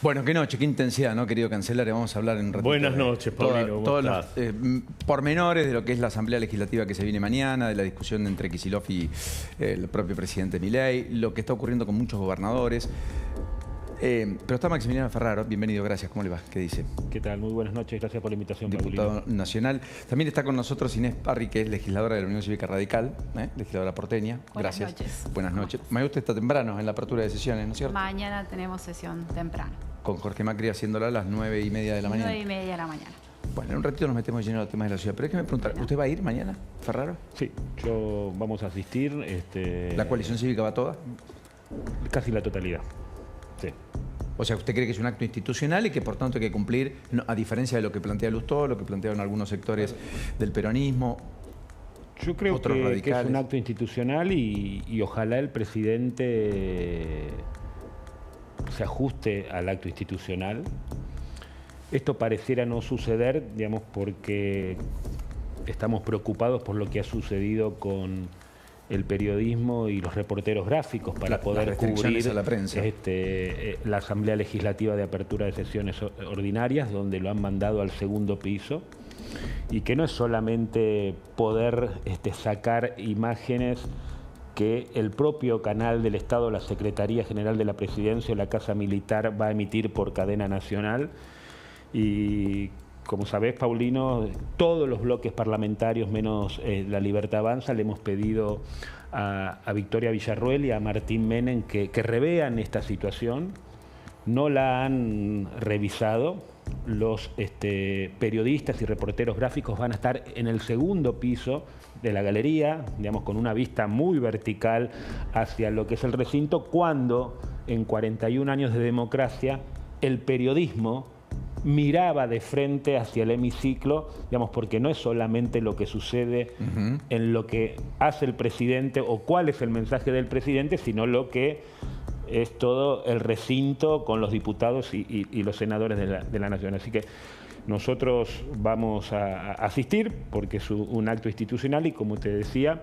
Bueno, qué noche, qué intensidad, ¿no, querido cancelar? Vamos a hablar en un ratito. Buenas noches, Paulino. Todos los pormenores de lo que es la Asamblea Legislativa que se viene mañana, de la discusión entre Kicillof y el propio presidente Milei, lo que está ocurriendo con muchos gobernadores. Pero está Maximiliano Ferraro, bienvenido, gracias. ¿Cómo le va? ¿Qué dice? ¿Qué tal? Muy buenas noches, gracias por la invitación, Diputado Paulino. nacional. También está con nosotros Inés Parry, que es legisladora de la Unión Cívica Radical, legisladora porteña. Buenas Gracias. noches. Buenas noches. María, usted está temprano en la apertura de sesiones, ¿no es cierto? Mañana tenemos sesión temprano. Con Jorge Macri haciéndola a las 9:30 de la mañana. 9:30 de la mañana. Bueno, en un ratito nos metemos lleno de los temas de la ciudad. Pero es que me preguntar, ¿usted va a ir mañana, Ferraro? Sí, yo vamos a asistir. ¿La coalición cívica va toda? Casi la totalidad. Sí. O sea, ¿usted cree que es un acto institucional y que por tanto hay que cumplir, a diferencia de lo que plantea Lustó, lo que plantearon algunos sectores del peronismo? Yo creo otros que es radicales? un acto institucional y ojalá el presidente se ajuste al acto institucional. Esto pareciera no suceder, digamos, porque estamos preocupados por lo que ha sucedido con el periodismo y los reporteros gráficos para poder cubrir a la prensa. la Asamblea Legislativa de Apertura de Sesiones Ordinarias, donde lo han mandado al segundo piso, y que no es solamente poder sacar imágenes que el propio canal del Estado, la Secretaría General de la Presidencia o la Casa Militar va a emitir por cadena nacional. Y como sabés, Paulino, todos los bloques parlamentarios, menos La Libertad Avanza, le hemos pedido a Victoria Villarruel y a Martín Menem que revean esta situación. No la han revisado. Los periodistas y reporteros gráficos van a estar en el segundo piso de la galería, digamos, con una vista muy vertical hacia lo que es el recinto, cuando en 41 años de democracia el periodismo miraba de frente hacia el hemiciclo, digamos, porque no es solamente lo que sucede en lo que hace el presidente o cuál es el mensaje del presidente, sino lo que es todo el recinto con los diputados y los senadores de la Nación. Así que nosotros vamos a asistir porque es un acto institucional y, como te decía,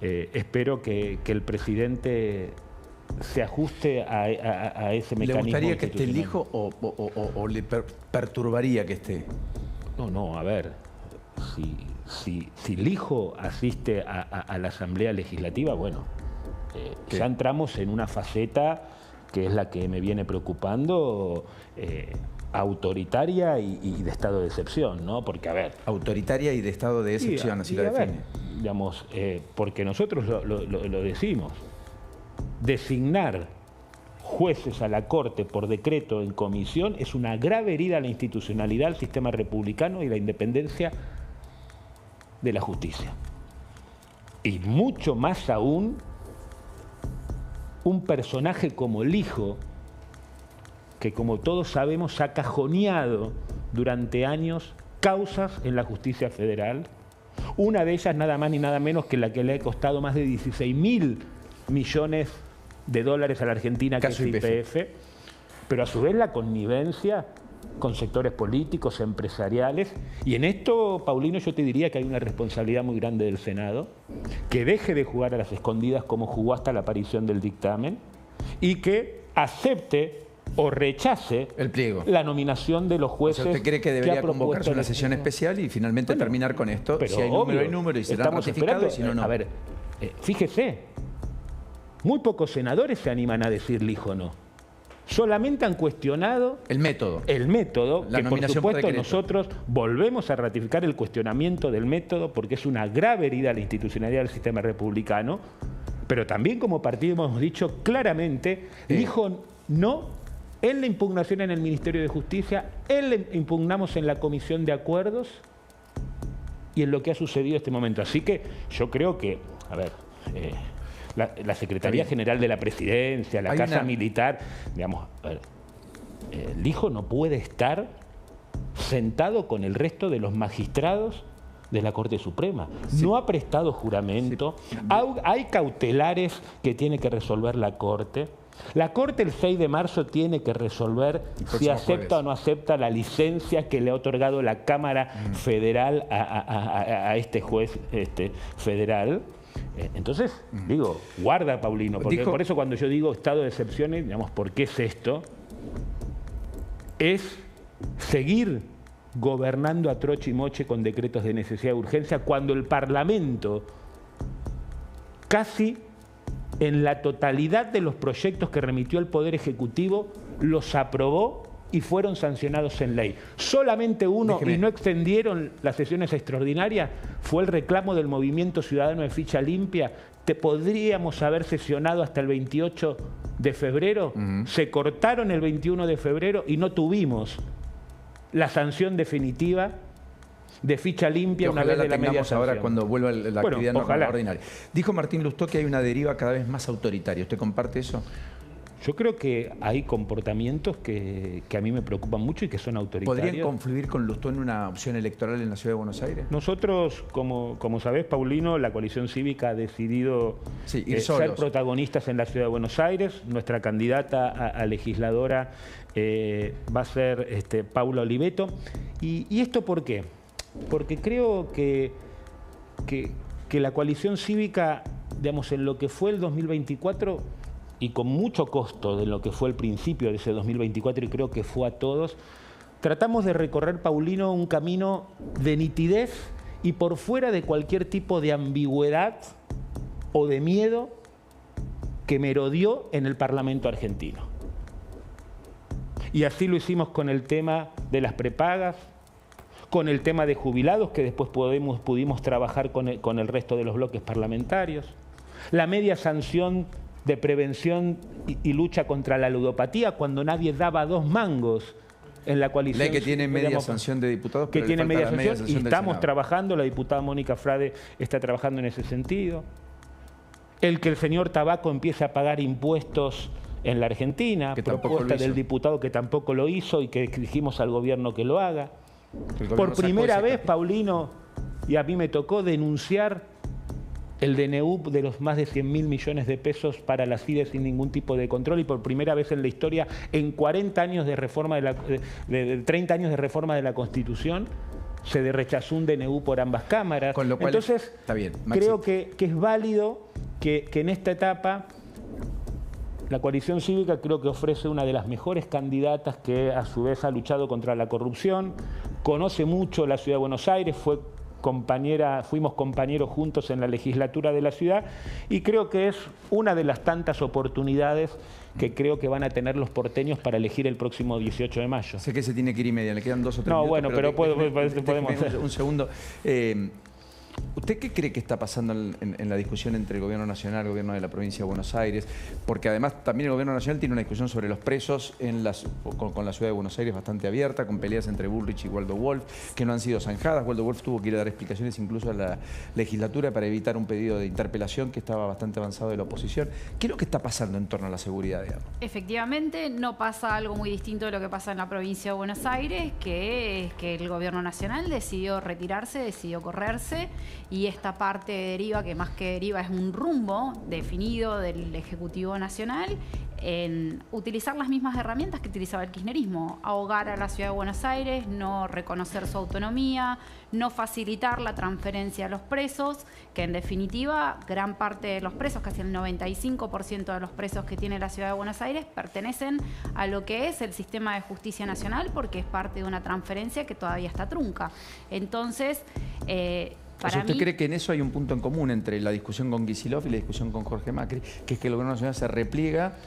espero que el presidente se ajuste a ese mecanismo. ¿Le gustaría que esté el hijo o le perturbaría que esté? No, a ver, si el hijo asiste a la Asamblea Legislativa, bueno, ya entramos en una faceta que es la que me viene preocupando, autoritaria y de estado de excepción, ¿no? Porque, a ver... Autoritaria y de estado de excepción, así lo define. Digamos, porque nosotros lo decimos. Designar jueces a la Corte por decreto en comisión es una grave herida a la institucionalidad, al sistema republicano y la independencia de la justicia. Y mucho más aún, un personaje como el hijo, que como todos sabemos ha cajoneado durante años causas en la justicia federal, una de ellas nada más ni nada menos que la que le ha costado más de 16.000 millones de dólares a la Argentina, que es YPF, pero a su vez la connivencia con sectores políticos, empresariales. Y en esto, Paulino, yo te diría que hay una responsabilidad muy grande del Senado, que deje de jugar a las escondidas como jugó hasta la aparición del dictamen y que acepte o rechace el pliego, la nominación de los jueces. ¿Usted cree que debería convocarse una sesión especial y finalmente terminar con esto? Pero si hay número y será ratificado, y si no, no. A ver, fíjese, muy pocos senadores se animan a decir hijo no. Solamente han cuestionado el método. El método, la que por supuesto nosotros volvemos a ratificar el cuestionamiento del método porque es una grave herida a la institucionalidad del sistema republicano, pero también como partido hemos dicho claramente, dijo no en la impugnación en el Ministerio de Justicia, en la impugnamos en la Comisión de Acuerdos y en lo que ha sucedido en este momento. Así que yo creo que, a ver... La Secretaría General de la Presidencia, la Casa Militar, digamos, el hijo no puede estar sentado con el resto de los magistrados de la Corte Suprema. No ha prestado juramento, hay cautelares que tiene que resolver la Corte. La Corte el 6 de marzo tiene que resolver si acepta o no acepta la licencia que le ha otorgado la Cámara Federal a este juez federal. Entonces, digo, guarda, Paulino, porque por eso cuando yo digo estado de excepciones, digamos, ¿por qué es esto? es seguir gobernando a troche y moche con decretos de necesidad y urgencia cuando el Parlamento casi en la totalidad de los proyectos que remitió el Poder Ejecutivo los aprobó y fueron sancionados en ley. Solamente uno, y no extendieron las sesiones extraordinarias, fue el reclamo del Movimiento Ciudadano de Ficha Limpia. Te podríamos haber sesionado hasta el 28 de febrero, se cortaron el 21 de febrero y no tuvimos la sanción definitiva de Ficha Limpia una vez de la media sanción. Ahora cuando vuelva la actividad normal ordinaria. Dijo Martín Lustó que hay una deriva cada vez más autoritaria. ¿Usted comparte eso? Yo creo que hay comportamientos que a mí me preocupan mucho y que son autoritarios. ¿Podrían confluir con Lustó en una opción electoral en la Ciudad de Buenos Aires? Nosotros, como sabés, Paulino, la coalición cívica ha decidido ser protagonistas en la Ciudad de Buenos Aires. Nuestra candidata a legisladora va a ser Paula Oliveto. ¿Y esto por qué? Porque creo que la coalición cívica, digamos, en lo que fue el 2024... y con mucho costo de lo que fue el principio de ese 2024, y creo que fue a todos, tratamos de recorrer, Paulino, un camino de nitidez y por fuera de cualquier tipo de ambigüedad o de miedo que merodeó en el Parlamento argentino. Y así lo hicimos con el tema de las prepagas, con el tema de jubilados, que después pudimos trabajar con el resto de los bloques parlamentarios, la media sanción de prevención y lucha contra la ludopatía, cuando nadie daba 2 mangos en la coalición. Ley que tiene media sanción de diputados, que tiene media sanción y estamos trabajando, la diputada Mónica Frade está trabajando en ese sentido. El que el señor Tabaco empiece a pagar impuestos en la Argentina, propuesta del diputado que tampoco lo hizo y que exigimos al gobierno que lo haga. Por primera vez, Paulino, y a mí me tocó denunciar el DNU de los más de 100.000 millones de pesos para las FIDE sin ningún tipo de control, y por primera vez en la historia, en 40 años de reforma de 30 años de reforma de la Constitución, se rechazó un DNU por ambas cámaras. Con lo cual, entonces, está bien, Maxi, creo que es válido que en esta etapa la coalición cívica creo que ofrece una de las mejores candidatas que a su vez ha luchado contra la corrupción, conoce mucho la Ciudad de Buenos Aires, fuimos compañeros juntos en la legislatura de la ciudad, y creo que es una de las tantas oportunidades que creo que van a tener los porteños para elegir el próximo 18 de mayo. Sé que se tiene que ir y media, le quedan 2 o 3 minutos. No, bueno, pero podemos hacer un segundo. ¿Usted qué cree que está pasando en la discusión entre el Gobierno Nacional y el Gobierno de la Provincia de Buenos Aires? Porque además también el Gobierno Nacional tiene una discusión sobre los presos con la Ciudad de Buenos Aires bastante abierta, con peleas entre Bullrich y Waldo Wolf, que no han sido zanjadas. Waldo Wolf tuvo que ir a dar explicaciones incluso a la legislatura para evitar un pedido de interpelación que estaba bastante avanzado de la oposición. ¿Qué es lo que está pasando en torno a la seguridad, digamos? Efectivamente, no pasa algo muy distinto de lo que pasa en la Provincia de Buenos Aires, que es que el Gobierno Nacional decidió retirarse, decidió correrse, y esta parte de deriva, que más que deriva es un rumbo definido del Ejecutivo Nacional, en utilizar las mismas herramientas que utilizaba el kirchnerismo: ahogar a la Ciudad de Buenos Aires, no reconocer su autonomía, no facilitar la transferencia a los presos, que en definitiva gran parte de los presos, casi el 95% de los presos que tiene la Ciudad de Buenos Aires, pertenecen a lo que es el sistema de justicia nacional, porque es parte de una transferencia que todavía está trunca. Entonces, ¿usted cree que en eso hay un punto en común entre la discusión con Kicillof y la discusión con Jorge Macri, que es que el Gobierno Nacional se repliega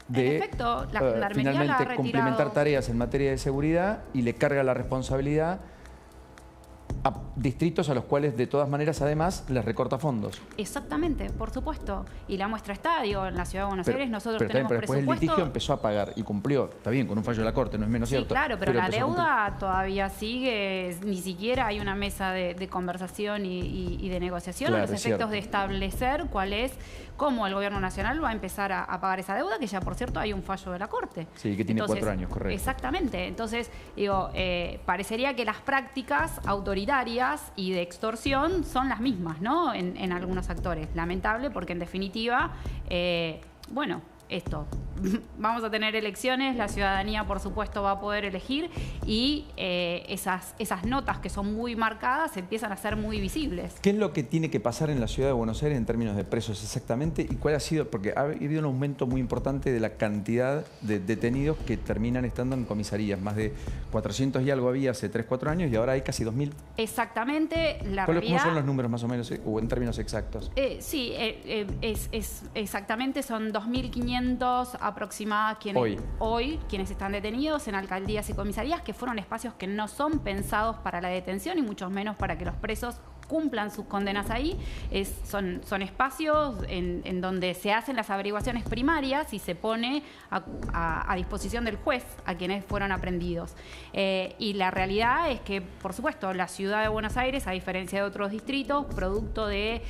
de finalmente complementar tareas en materia de seguridad y le carga la responsabilidad a distritos a los cuales de todas maneras además les recorta fondos? Exactamente, por supuesto. Y la muestra está, digo, en la Ciudad de Buenos Aires nosotros tenemos pero después presupuesto. El litigio empezó a pagar y cumplió, está bien, con un fallo de la Corte, no es menos cierto. Claro, pero la deuda todavía sigue, ni siquiera hay una mesa de conversación y de negociación a los efectos de establecer cómo el Gobierno Nacional va a empezar a pagar esa deuda, que ya por cierto hay un fallo de la Corte. Sí, que tiene 4 años, correcto. Exactamente. Entonces, digo, parecería que las prácticas autoritarias y de extorsión son las mismas, ¿no? En algunos actores. Lamentable, porque en definitiva, bueno, esto. Vamos a tener elecciones, la ciudadanía por supuesto va a poder elegir y esas notas que son muy marcadas empiezan a ser muy visibles. ¿Qué es lo que tiene que pasar en la ciudad de Buenos Aires en términos de presos exactamente? ¿Y cuál ha sido? Porque ha habido un aumento muy importante de la cantidad de detenidos que terminan estando en comisarías. Más de 400 y algo había hace 3, 4 años y ahora hay casi 2000. Exactamente. ¿Cómo son los números más o menos, o en términos exactos? Sí, exactamente son 2.500 aproximadamente quienes están detenidos en alcaldías y comisarías, que fueron espacios que no son pensados para la detención y mucho menos para que los presos cumplan sus condenas ahí. Son espacios en donde se hacen las averiguaciones primarias y se pone a disposición del juez a quienes fueron aprehendidos. Y la realidad es que, por supuesto, la ciudad de Buenos Aires, a diferencia de otros distritos, producto de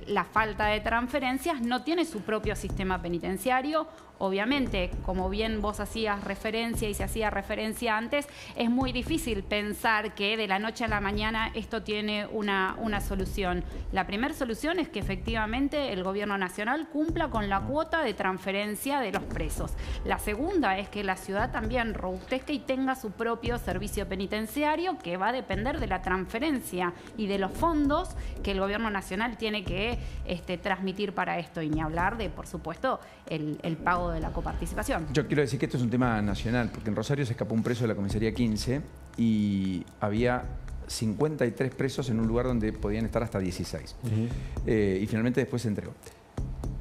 la falta de transferencias, no tiene su propio sistema penitenciario. Obviamente, como bien vos hacías referencia y se hacía referencia antes, es muy difícil pensar que de la noche a la mañana esto tiene una solución. La primera solución es que efectivamente el gobierno nacional cumpla con la cuota de transferencia de los presos. La segunda es que la ciudad también robustezca y tenga su propio servicio penitenciario, que va a depender de la transferencia y de los fondos que el gobierno nacional tiene que transmitir para esto. Y ni hablar de, por supuesto, el pago de la coparticipación. Yo quiero decir que esto es un tema nacional, porque en Rosario se escapó un preso de la comisaría 15 y había 53 presos en un lugar donde podían estar hasta 16. Y finalmente después se entregó.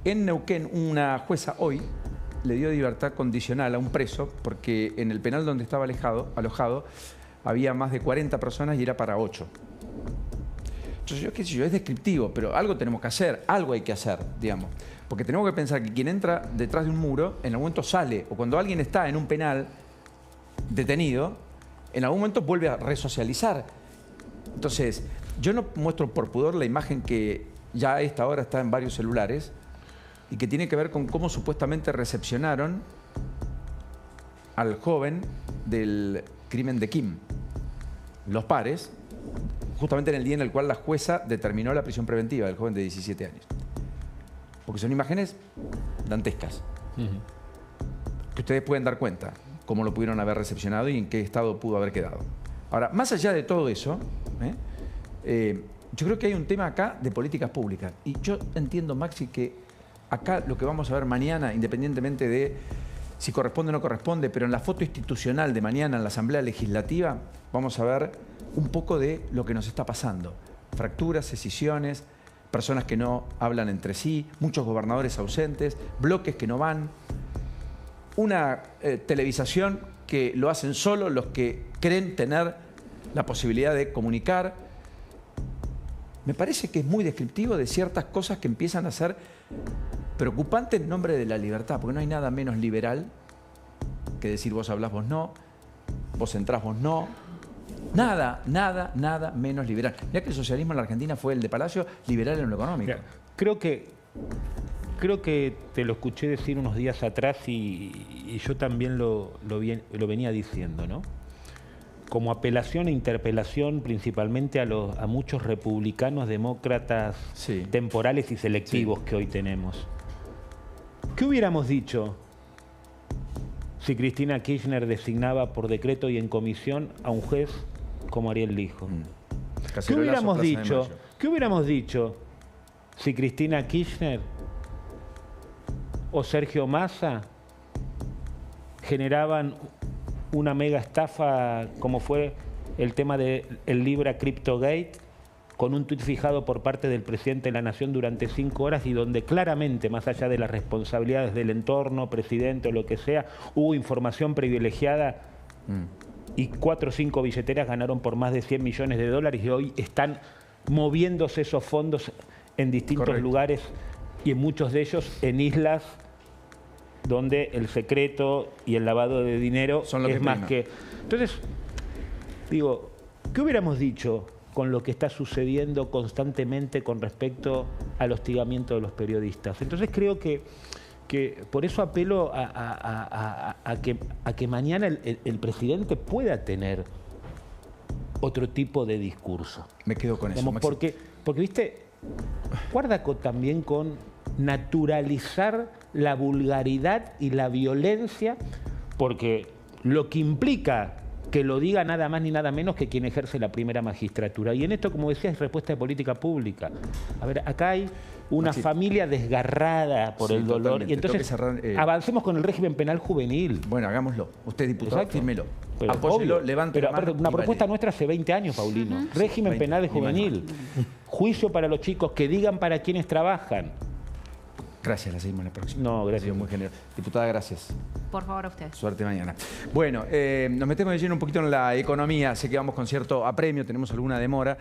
En Neuquén, una jueza hoy le dio libertad condicional a un preso porque en el penal donde estaba alojado había más de 40 personas y era para 8. Entonces, qué sé yo, es descriptivo, pero algo tenemos que hacer, algo hay que hacer, digamos. Porque tenemos que pensar que quien entra detrás de un muro, en algún momento sale, o cuando alguien está en un penal detenido, en algún momento vuelve a resocializar. Entonces, yo no muestro por pudor la imagen que ya a esta hora está en varios celulares y que tiene que ver con cómo supuestamente recepcionaron al joven del crimen de Kim. Los pares, justamente en el día en el cual la jueza determinó la prisión preventiva del joven de 17 años. Porque son imágenes dantescas, que ustedes pueden dar cuenta cómo lo pudieron haber recepcionado y en qué estado pudo haber quedado. Ahora, más allá de todo eso, yo creo que hay un tema acá de políticas públicas. Y yo entiendo, Maxi, que acá lo que vamos a ver mañana, independientemente de si corresponde o no corresponde, pero en la foto institucional de mañana en la Asamblea Legislativa, vamos a ver un poco de lo que nos está pasando. Fracturas, escisiones, personas que no hablan entre sí, muchos gobernadores ausentes, bloques que no van, una televisación que lo hacen solo los que creen tener la posibilidad de comunicar. Me parece que es muy descriptivo de ciertas cosas que empiezan a ser preocupantes en nombre de la libertad, porque no hay nada menos liberal que decir vos hablás, vos no, vos entrás, vos no. Nada menos liberal. Mirá que el socialismo en la Argentina fue el de Palacio, liberal en lo económico. Mira, creo que te lo escuché decir unos días atrás y yo también lo venía diciendo, ¿no? Como apelación e interpelación principalmente a muchos republicanos demócratas temporales y selectivos que hoy tenemos. ¿Qué hubiéramos dicho si Cristina Kirchner designaba por decreto y en comisión a un juez como Ariel Lijo? ¿Qué hubiéramos dicho si Cristina Kirchner o Sergio Massa generaban una mega estafa como fue el tema del Libra CryptoGate, con un tuit fijado por parte del presidente de la Nación durante 5 horas y donde claramente, más allá de las responsabilidades del entorno, presidente o lo que sea, hubo información privilegiada y 4 o 5 billeteras ganaron por más de 100 millones de dólares y hoy están moviéndose esos fondos en distintos lugares y en muchos de ellos en islas donde el secreto y el lavado de dinero es más que... Entonces, digo, ¿qué hubiéramos dicho con lo que está sucediendo constantemente con respecto al hostigamiento de los periodistas? Entonces creo que por eso apelo a que mañana el presidente pueda tener otro tipo de discurso. Me quedo con eso, Maxi. Porque, viste, guarda también con naturalizar la vulgaridad y la violencia, porque lo que implica que lo diga nada más ni nada menos que quien ejerce la primera magistratura. Y en esto, como decía, es respuesta de política pública. A ver, acá hay una familia desgarrada por el dolor. Totalmente. Y entonces avancemos con el régimen penal juvenil. Bueno, hagámoslo. Usted, diputado, Exacto. fírmelo. Pero Apóyelo, obvio. levante Pero la mano aparte, una y propuesta vale. nuestra hace 20 años, Paulino. Régimen 20, penal de ni más ni juvenil. Juicio para los chicos, que digan para quienes trabajan. Gracias, la seguimos la próxima. No, gracias. Ha sido muy generoso. Diputada, gracias. Por favor, a usted. Suerte mañana. Bueno, nos metemos de lleno un poquito en la economía. Sé que vamos con cierto apremio, tenemos alguna demora.